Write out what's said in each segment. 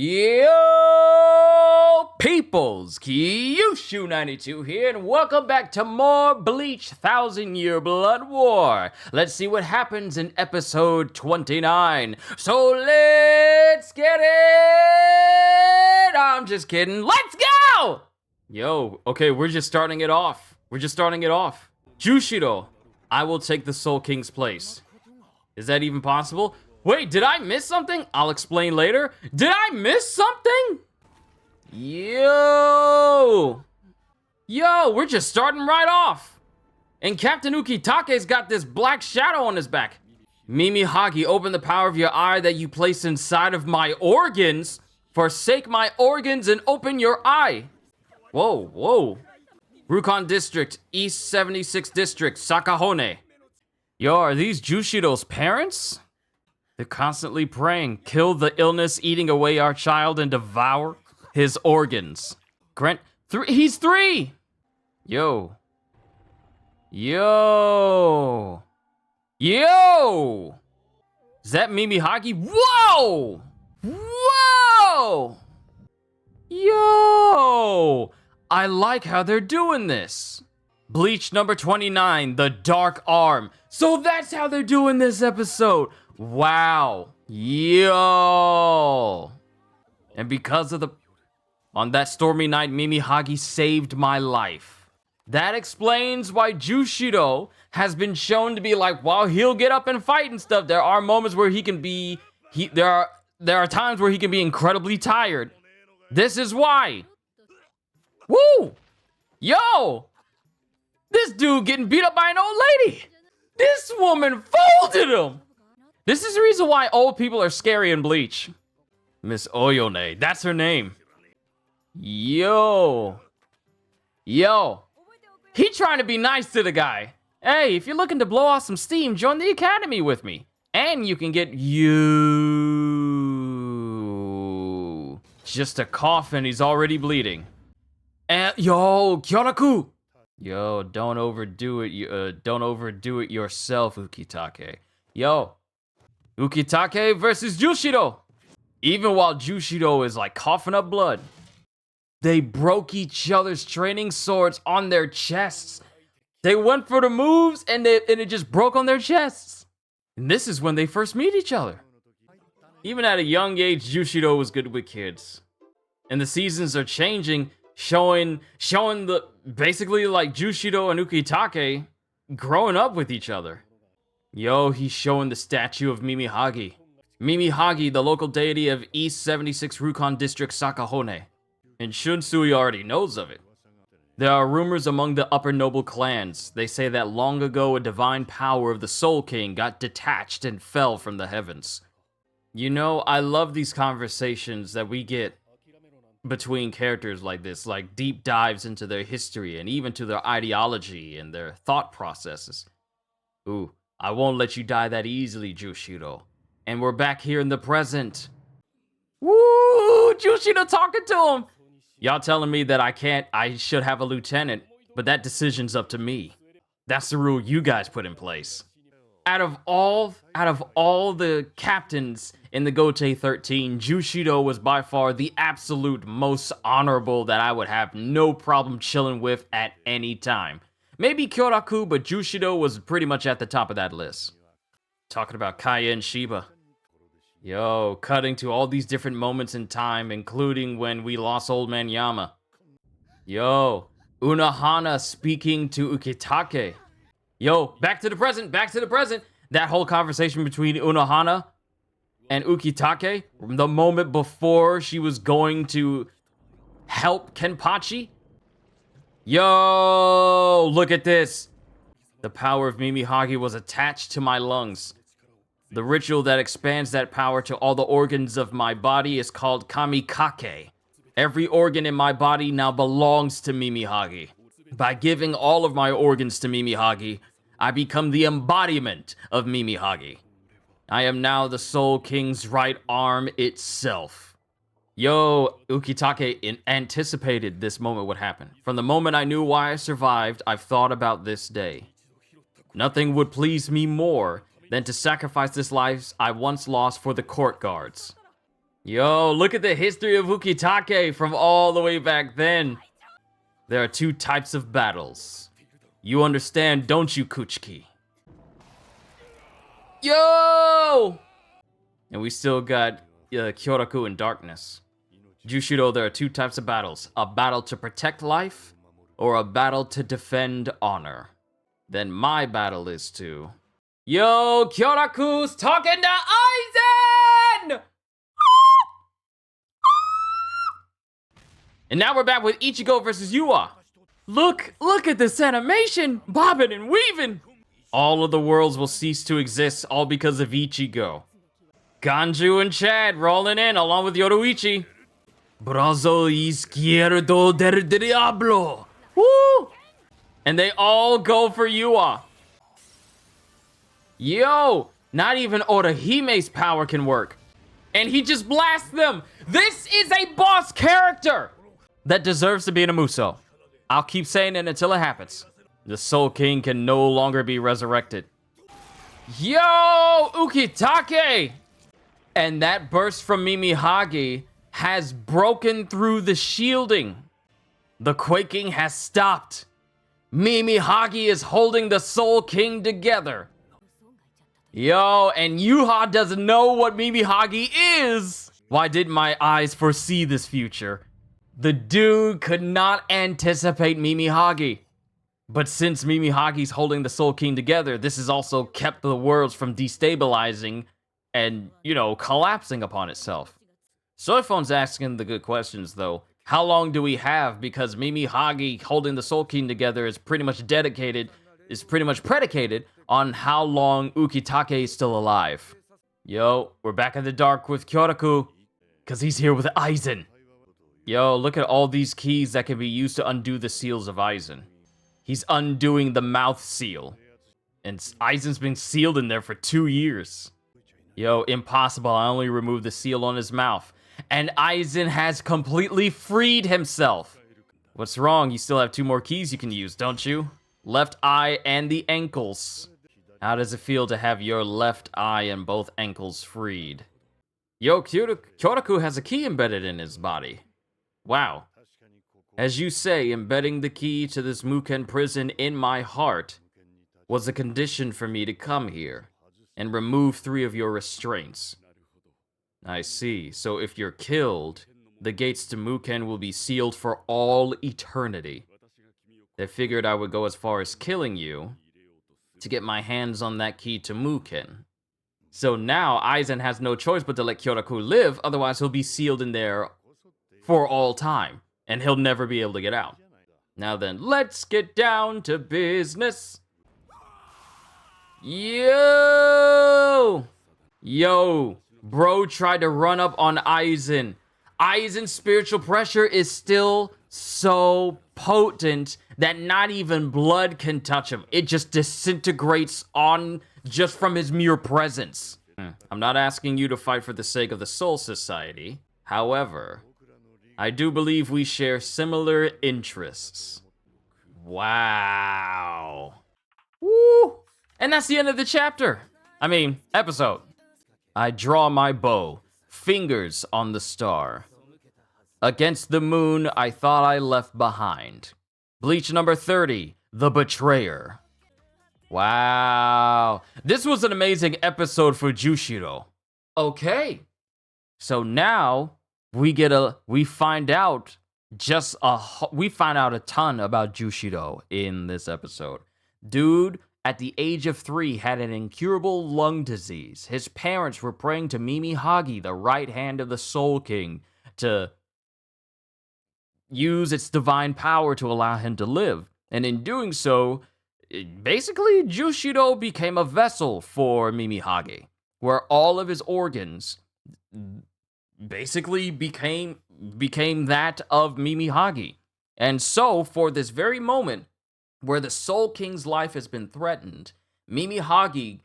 Yo, peoples, qushu92 here, and welcome back to more Bleach 1,000-Year Blood War. Let's see what happens in episode 29. So let's get it! I'm just kidding. Let's go! Yo, okay, we're just starting it off. Jushiro, I will take the Soul King's place. Is that even possible? Wait, did I miss something? I'll explain later. Did I miss something? Yo, we're just starting right off. And Captain Ukitake's got this black shadow on his back. Mimi Hagi, open the power of your eye that you place inside of my organs. Forsake my organs and open your eye. Whoa. Rukon District, East 76 District, Sakahone. Yo, are these Jushido's parents? They're constantly praying, kill the illness eating away our child and devour his organs. Grant, he's 3! Yo. Is that Mimi Hagi? Whoa! Yo! I like how they're doing this. Bleach number 29, the Dark Arm. So that's how they're doing this episode. Wow. Yo. And because of on that stormy night, Mimi Hagi saved my life. That explains why Jushiro has been shown to be like, while he'll get up and fight and stuff, there are moments where he can be, there are times where he can be incredibly tired. This is why. Woo! Yo! This dude getting beat up by an old lady. This woman folded him. This is the reason why old people are scary in Bleach. Miss Oyone, that's her name. Yo. He trying to be nice to the guy. Hey, if you're looking to blow off some steam, join the academy with me. And you can get just a cough and he's already bleeding. And yo, Kyoraku. Yo, don't overdo it. Don't overdo it yourself, Ukitake. Yo, Ukitake versus Jushiro. Even while Jushiro is like coughing up blood, they broke each other's training swords on their chests. They went for the moves and it just broke on their chests. And this is when they first meet each other. Even at a young age, Jushiro was good with kids. And the seasons are changing, showing the basically like Jushiro and Ukitake growing up with each other. Yo, he's showing the statue of Mimi Hagi. Mimi Hagi, the local deity of East 76 Rukon District, Sakahone. And Shunsui already knows of it. There are rumors among the upper noble clans. They say that long ago a divine power of the Soul King got detached and fell from the heavens. You know, I love these conversations that we get between characters like this, like deep dives into their history and even to their ideology and their thought processes. Ooh, I won't let you die that easily, Jushiro. And we're back here in the present. Woo! Jushiro talking to him. Y'all telling me that I should have a lieutenant, but that decision's up to me. That's the rule you guys put in place. Out of all the captains in the Gote 13, Jushiro was by far the absolute most honorable that I would have no problem chilling with at any time. Maybe Kyoraku, but Jushiro was pretty much at the top of that list. Talking about Kaya and Shiba. Yo, cutting to all these different moments in time, including when we lost Old Man Yama. Yo, Unohana speaking to Ukitake. Yo, back to the present. That whole conversation between Unohana and Ukitake, the moment before she was going to help Kenpachi. Yo, look at this. The power of Mimi Hagi was attached to my lungs. The ritual that expands that power to all the organs of my body is called Kamikake. Every organ in my body now belongs to Mimi Hagi. By giving all of my organs to Mimi Hagi, I become the embodiment of Mimi Hagi. I am now the Soul King's right arm itself. Yo, Ukitake anticipated this moment would happen. From the moment I knew why I survived, I've thought about this day. Nothing would please me more than to sacrifice this life I once lost for the court guards. Yo, look at the history of Ukitake from all the way back then. There are two types of battles. You understand, don't you, Kuchiki? Yo! And we still got Kyoraku in darkness. Jushido, there are two types of battles. A battle to protect life, or a battle to defend honor. Then my battle is to... Yo, Kyoraku's talking to Aizen! And now we're back with Ichigo versus Yua. Look at this animation, bobbing and weaving. All of the worlds will cease to exist, all because of Ichigo. Ganju and Chad rolling in along with Yoruichi. Brazo izquierdo del diablo. Woo! And they all go for Yua. Yo, not even Orahime's power can work. And he just blasts them. This is a boss character that deserves to be in a Muso. I'll keep saying it until it happens. The Soul King can no longer be resurrected. Yo, Ukitake! And that burst from Mimihagi has broken through the shielding. The quaking has stopped. Mimihagi is holding the Soul King together. Yo, and Yuha doesn't know what Mimihagi is. Why didn't my eyes foresee this future? The dude could not anticipate Mimihagi. But since Mimihagi's holding the Soul King together, this has also kept the worlds from destabilizing and, collapsing upon itself. Soyphone's asking the good questions, though. How long do we have? Because Mimihagi holding the Soul King together is pretty much predicated on how long Ukitake is still alive. Yo, we're back in the dark with Kyoraku, because he's here with Aizen. Yo, look at all these keys that can be used to undo the seals of Aizen. He's undoing the mouth seal. And Aizen's been sealed in there for 2 years. Yo, impossible, I only removed the seal on his mouth. And Aizen has completely freed himself. What's wrong? You still have 2 more keys you can use, don't you? Left eye and the ankles. How does it feel to have your left eye and both ankles freed? Yo, Kyoraku has a key embedded in his body. Wow. As you say, embedding the key to this Muken prison in my heart was a condition for me to come here and remove 3 of your restraints. I see. So if you're killed, the gates to Muken will be sealed for all eternity. They figured I would go as far as killing you to get my hands on that key to Muken. So now Aizen has no choice but to let Kyoraku live, otherwise he'll be sealed in there for all time, and he'll never be able to get out. Now then, let's get down to business. Yo! Bro tried to run up on Aizen. Aizen's spiritual pressure is still so potent that not even blood can touch him. It just disintegrates on just from his mere presence. I'm not asking you to fight for the sake of the Soul Society. However, I do believe we share similar interests. Wow. Woo! And that's the end of the chapter. Episode. I draw my bow, fingers on the star. Against the moon I thought I left behind. Bleach number 30, The Betrayer. Wow. This was an amazing episode for Jushiro. Okay. So now we find out a ton about Jushiro in this episode. Dude, at the age of 3, had an incurable lung disease. His parents were praying to Mimihagi, the right hand of the Soul King, to use its divine power to allow him to live. And in doing so, basically, Jushiro became a vessel for Mimihagi, where all of his organs basically became that of Mimihagi. And so, for this very moment, where the Soul King's life has been threatened, Mimihagi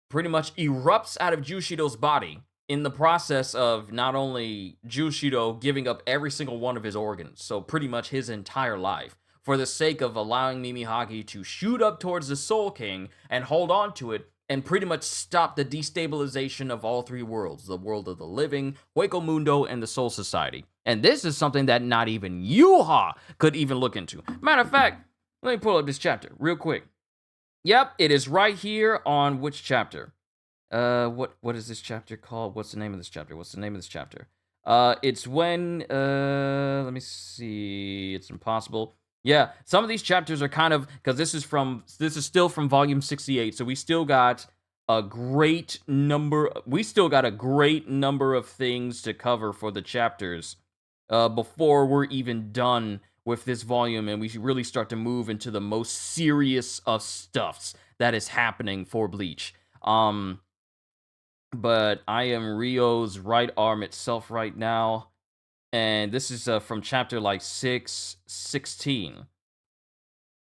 pretty much erupts out of Jushido's body in the process of not only Jushiro giving up every single one of his organs, so pretty much his entire life, for the sake of allowing Mimihagi to shoot up towards the Soul King and hold on to it and pretty much stop the destabilization of all three worlds, the world of the living, Hueco Mundo, and the Soul Society. And this is something that not even Yuha could even look into. Matter of fact, let me pull up this chapter real quick. Yep, it is right here on which chapter? What is this chapter called? What's the name of this chapter? It's when let me see. It's impossible. Yeah, some of these chapters are kind of, because this is still from volume 68, so we still got a great number of things to cover for the chapters before we're even done with this volume, and we really start to move into the most serious of stuffs that is happening for Bleach. But I am Rio's right arm itself right now, and this is from chapter like 616.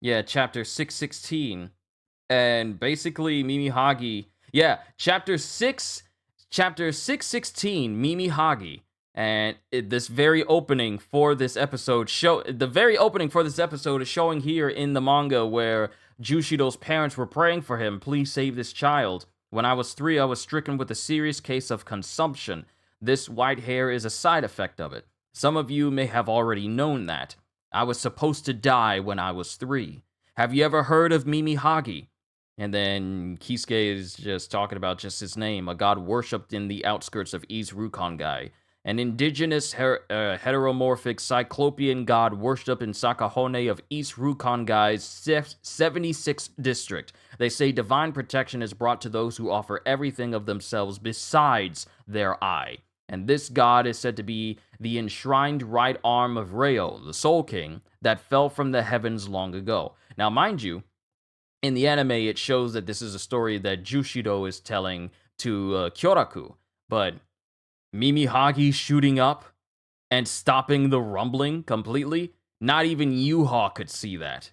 Yeah, chapter 616. And basically Mimi Hagi, yeah, chapter 616, Mimi Hagi. And this very opening for this episode is showing here in the manga, where Jushido's parents were praying for him, please save this child. When I was 3, I was stricken with a serious case of consumption. This white hair is a side effect of it. Some of you may have already known that. I was supposed to die when I was 3. Have you ever heard of Mimi Hagi? And then Kisuke is just talking about just his name, a god worshipped in the outskirts of East Rukongai. An indigenous heteromorphic cyclopean god worshipped in Sakahone of East Rukongai's 76th district. They say divine protection is brought to those who offer everything of themselves besides their eye. And this god is said to be the enshrined right arm of Reo, the Soul King, that fell from the heavens long ago. Now, mind you, in the anime, it shows that this is a story that Jushido is telling to Kyoraku, but Mimi Hagi shooting up and stopping the rumbling completely, not even Yuha could see that.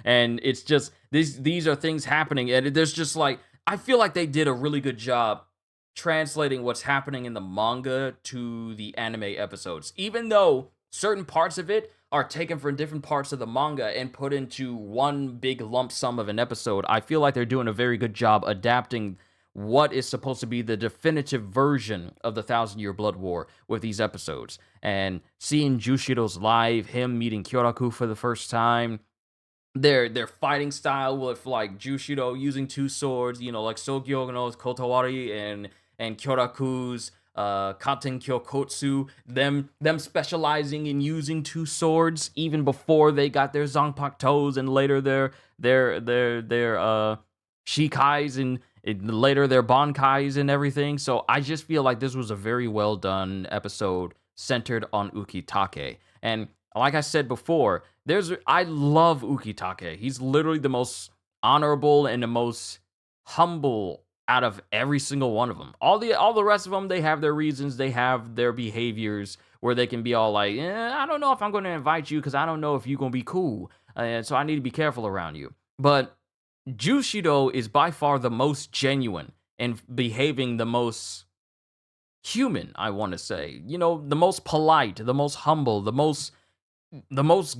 And it's just, these are things happening, and there's just like, I feel like they did a really good job translating what's happening in the manga to the anime episodes, even though certain parts of it are taken from different parts of the manga and put into one big lump sum of an episode. I feel like they're doing a very good job adapting what is supposed to be the definitive version of the 1,000-Year Blood War with these episodes. And seeing Jushido's live, him meeting Kyoraku for the first time, their fighting style with like Jushido using 2 swords, you know, like Sogyono's Kotowari and Kyoraku's Katen Kyokotsu, them specializing in using 2 swords even before they got their Zanpakutos and later their Shikais and later their Bankais and everything. So I just feel like this was a very well done episode centered on Ukitake. And like I said before, I love Ukitake. He's literally the most honorable and the most humble out of every single one of them. All the rest of them, they have their reasons, they have their behaviors where they can be all like, I don't know if I'm going to invite you because I don't know if you're going to be cool. So I need to be careful around you. But Jushido is by far the most genuine and behaving the most human, I want to say. You know, the most polite, the most humble, the most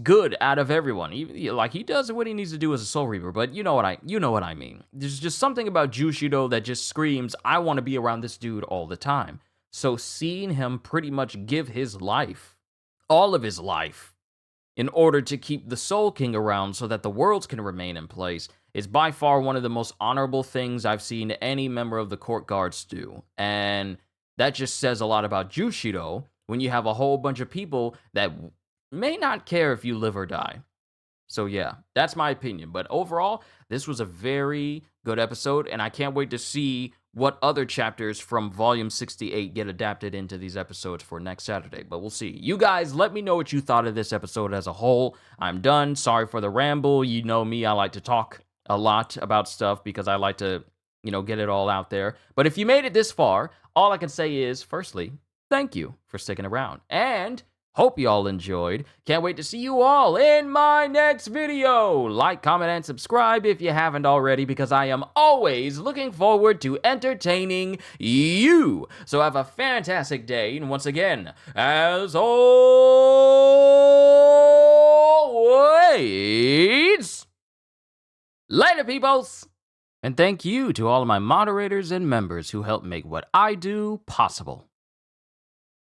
good out of everyone. He does what he needs to do as a Soul Reaper, but you know what I mean. There's just something about Jushido that just screams, I want to be around this dude all the time. So seeing him pretty much give his life, all of his life, in order to keep the Soul King around so that the worlds can remain in place, is by far one of the most honorable things I've seen any member of the court guards do. And that just says a lot about Jushido when you have a whole bunch of people that may not care if you live or die. So yeah, that's my opinion. But overall, this was a very good episode, and I can't wait to see what other chapters from Volume 68 get adapted into these episodes for next Saturday. But we'll see. You guys, let me know what you thought of this episode as a whole. I'm done. Sorry for the ramble. You know me, I like to talk a lot about stuff because I like to, get it all out there. But if you made it this far, all I can say is, firstly, thank you for sticking around. And hope you all enjoyed. Can't wait to see you all in my next video. Like, comment, and subscribe if you haven't already, because I am always looking forward to entertaining you. So have a fantastic day, and once again, as always, later, peoples. And thank you to all of my moderators and members who help make what I do possible.